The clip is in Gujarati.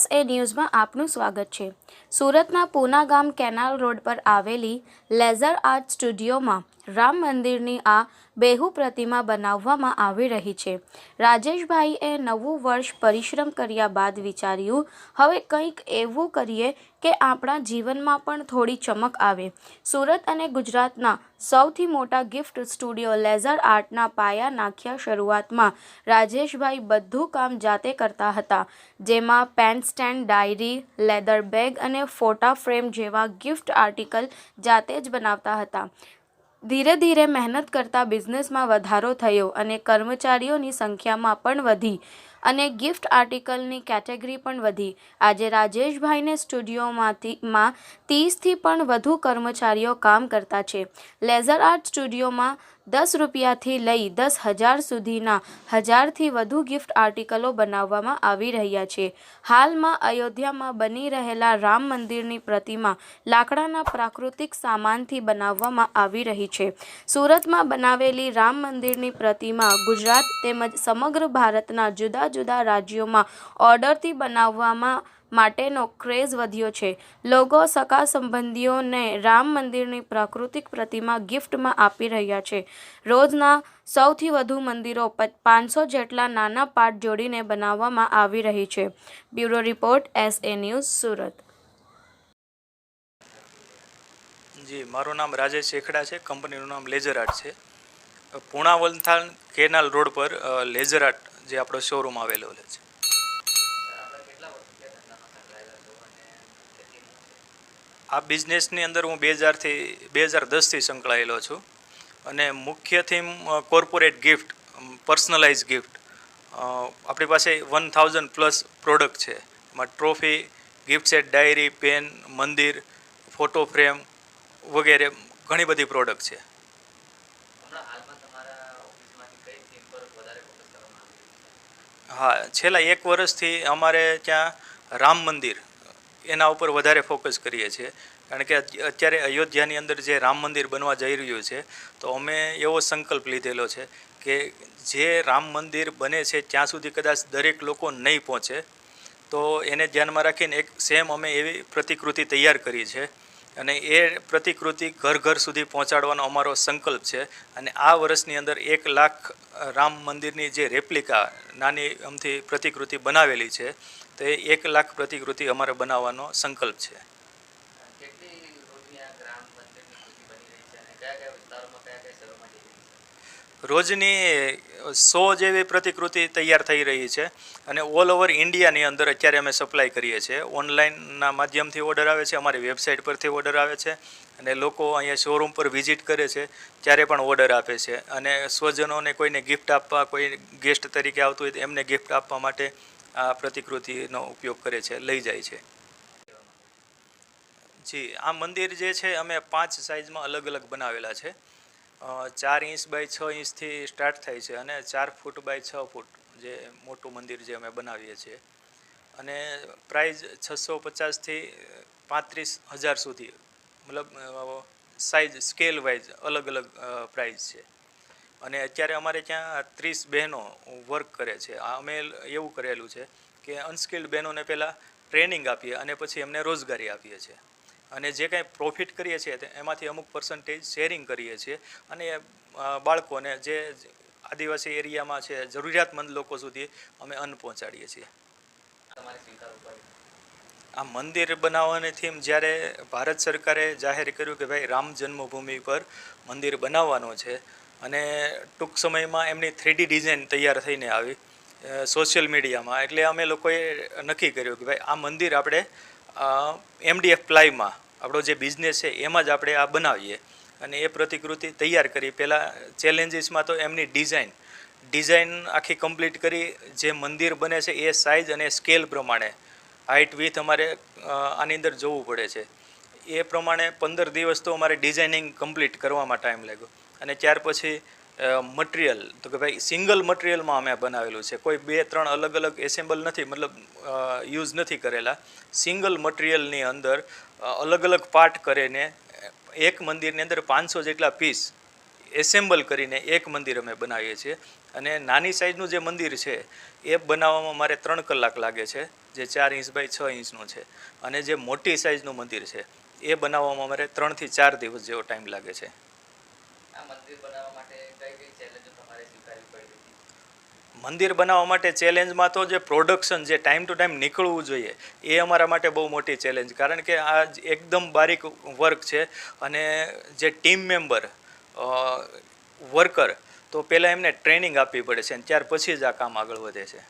SA ન્યૂઝમાં આપનું સ્વાગત છે। સુરતના પૂના ગામ કેનાલ રોડ પર આવેલી લેઝર આર્ટ સ્ટુડિયોમાં રામ મંદિરની આ બેહુ પ્રતિમા બનાવવામાં આવી રહી છે। રાજેશભાઈએ નવું વર્ષ પરિશ્રમ કર્યા બાદ વિચાર્યું, હવે કંઈક એવું કરીએ કે આપણા જીવનમાં પણ થોડી ચમક આવે। સુરત અને ગુજરાતના સૌથી મોટા ગિફ્ટ સ્ટુડિયો લેઝર આર્ટના પાયા નાખ્યા। શરૂઆતમાં રાજેશભાઈ બધું કામ જાતે કરતા હતા, જેમાં pen stand, diary, leather bag અને ફોટા ફ્રેમ જેવા ગિફ્ટ આર્ટિકલ જાતે જ બનાવતા હતા। ધીરે ધીરે મહેનત કરતા બિઝનેસમાં વધારો થયો અને કર્મચારીઓની સંખ્યામાં પણ વધી અને ગિફ્ટ આર્ટિકલની કેટેગરી પણ વધી। આજે રાજેશભાઈને સ્ટુડિયોમાં 30થી પણ વધુ કર્મચારીઓ કામ કરતા છે। લેઝર આર્ટ સ્ટુડિયોમાં 10 રૂપિયાથી લઈ 10,000 સુધીના 1000થી વધુ ગિફ્ટ આર્ટિકલો બનાવવામાં આવી રહ્યા છે। હાલમાં અયોધ્યામાં બની રહેલા રામ મંદિરની પ્રતિમા લાકડાના પ્રાકૃતિક સામાનથી બનાવવામાં આવી રહી છે। સુરતમાં બનાવેલી રામ મંદિરની પ્રતિમા ગુજરાત તેમજ સમગ્ર ભારતના જુદા જુદા રાજ્યોમાં ઓર્ડરથી બનાવવામાં માટેનો ક્રેઝ વધ્યો છે। લોકો સગા સંબંધીઓને રામ મંદિરની પ્રાકૃતિક પ્રતિમા ગિફ્ટમાં આપી રહ્યા છે। રોજના સૌથી વધુ મંદિરો 500 જેટલા નાના પાર્ટ જોડીને બનાવવામાં આવી રહી છે। Bureau report, SA news, Surat. જી, મારું નામ રાજેશ શેખડા છે। કંપનીનું નામ લેઝર આર્ટ છે। પૂણા વલથાણ કેનાલ રોડ પર લેઝર આર્ટ જે આપણો શોરૂમ આવેલો છે। આ બિઝનેસની અંદર હું 2010થી સંકળાયેલો છું અને મુખ્ય theme corporate gift, personalise gift. આપણી પાસે 1000+ પ્રોડક્ટ છે। એમાં trophy, gift set, diary, pen, મંદિર, ફોટો ફ્રેમ વગેરે ઘણી બધી પ્રોડક્ટ છે। હા, છેલ્લા 1 વર્ષથી અમારે ત્યાં રામ મંદિર એના ઉપર વધારે ફોકસ કરીએ છીએ, કારણ કે અત્યારે અયોધ્યાની અંદર જે રામ મંદિર બનવા જઈ રહ્યું છે, તો અમે એવો સંકલ્પ લીધેલો છે કે જે રામ મંદિર બને છે ત્યાં સુધી કદાચ દરેક લોકો નહીં પહોંચે, તો એને ધ્યાનમાં રાખીને એક સેમ અમે એવી પ્રતિકૃતિ તૈયાર કરી છે અને એ પ્રતિકૃતિ ઘર ઘર સુધી પહોંચાડવાનો અમારો સંકલ્પ છે। અને આ વર્ષની અંદર 1 લાખ રામ મંદિરની જે રેપ્લિકા નાની અમથી પ્રતિકૃતિ બનાવેલી છે, તો એ 1 લાખ પ્રતિકૃતિ અમારે બનાવવાનો સંકલ્પ છે। રોજની 100 જેવી પ્રતિકૃતિ તૈયાર થઈ રહી છે અને ઓલ ઓવર ઇન્ડિયાની અંદર અત્યારે અમે સપ્લાય કરીએ છીએ। ઓનલાઈનના માધ્યમથી ઓર્ડર આવે છે, અમારી વેબસાઇટ પરથી ઓર્ડર આવે છે અને લોકો અહીંયા શોરૂમ પર વિઝિટ કરે છે ત્યારે પણ ઓર્ડર આપે છે અને સ્વજનોને કોઈને ગિફ્ટ આપવા, કોઈ ગેસ્ટ તરીકે આવતું હોય તો એમને ગિફ્ટ આપવા માટે આ પ્રતિકૃતિનો ઉપયોગ કરે છે, લઈ જાય છે। જી, આ મંદિર જે છે અમે 5 સાઇઝમાં અલગ અલગ બનાવેલા છે। 4 ઇંચ બાય 6 ઇંચથી સ્ટાર્ટ થાય છે અને 4 ફૂટ બાય 6 ફૂટ જે મોટું મંદિર જે અમે બનાવીએ છીએ અને પ્રાઇઝ 650થી 35,000 સુધી, મતલબ સાઇઝ સ્કેલ વાઇઝ અલગ અલગ પ્રાઇઝ છે। અને અત્યારે અમારે ત્યાં 30 બહેનો વર્ક કરે છે। અમે એવું કરેલું છે કે અનસ્કિલ્ડ બહેનોને પહેલાં ટ્રેનિંગ આપીએ અને પછી એમને રોજગારી આપીએ છીએ અને જે કાંઈ પ્રોફિટ કરીએ છીએ એમાંથી અમુક પર્સન્ટેજ શેરિંગ કરીએ છીએ અને બાળકોને જે આદિવાસી એરિયામાં છે, જરૂરિયાતમંદ લોકો સુધી અમે અન્ન પહોંચાડીએ છીએ। આ મંદિર બનાવવાની થીમ જ્યારે ભારત સરકારે જાહેર કર્યું કે ભાઈ રામ જન્મભૂમિ પર મંદિર બનાવવાનું છે અને ટૂંક સમયમાં એમની 3D ડિઝાઇન તૈયાર થઈને આવી સોશિયલ મીડિયામાં, એટલે અમે લોકોએ નક્કી કર્યું કે ભાઈ આ મંદિર આપણે MDF પ્લાયમાં આપણો જે બિઝનેસ છે એમાં જ આપણે આ બનાવીએ અને એ પ્રતિકૃતિ તૈયાર કરી। પહેલાં ચેલેન્જીસમાં તો એમની ડિઝાઇન આખી કમ્પ્લીટ કરી, જે મંદિર બને છે એ સાઇઝ અને સ્કેલ પ્રમાણે હાઇટ વિથ અમારે આની અંદર જોવું પડે છે। એ પ્રમાણે 15 દિવસ તો અમારે ડિઝાઇનિંગ કમ્પ્લીટ કરવામાં ટાઈમ લાગ્યો અને ત્યાર પછી મટિરિયલ તો કે ભાઈ સિંગલ મટિરિયલમાં અમે બનાવેલું છે, કોઈ 2-3 અલગ અલગ એસેમ્બલ નથી, મતલબ યુઝ નથી કરેલા। સિંગલ મટિરિયલની અંદર અલગ અલગ પાર્ટ કરીને એક મંદિરની અંદર 500 જેટલા પીસ એસેમ્બલ કરીને એક મંદિર અમે બનાવીએ છીએ. અને નાની સાઇઝનું જે મંદિર છે એ બનાવવામાં મારે 3 કલાક લાગે છે, જે 4 ઇંચ બાય 6 ઇંચનું છે. અને જે મોટી સાઇઝનું મંદિર છે એ બનાવવામાં મારે 3 થી 4 દિવસ જેવો ટાઈમ લાગે છે. મંદિર બનાવવા માટે ચેલેન્જમાં તો જે પ્રોડક્શન જે ટાઈમ ટુ ટાઈમ નીકળવું જોઈએ એ અમારા માટે બહુ મોટી ચેલેન્જ, કારણ કે આ એકદમ બારીક વર્ક છે. અને જે ટીમ મેમ્બર વર્કર, તો પહેલાં એમને ટ્રેનિંગ આપવી પડે છે અને ત્યાર પછી જ આ કામ આગળ વધે છે.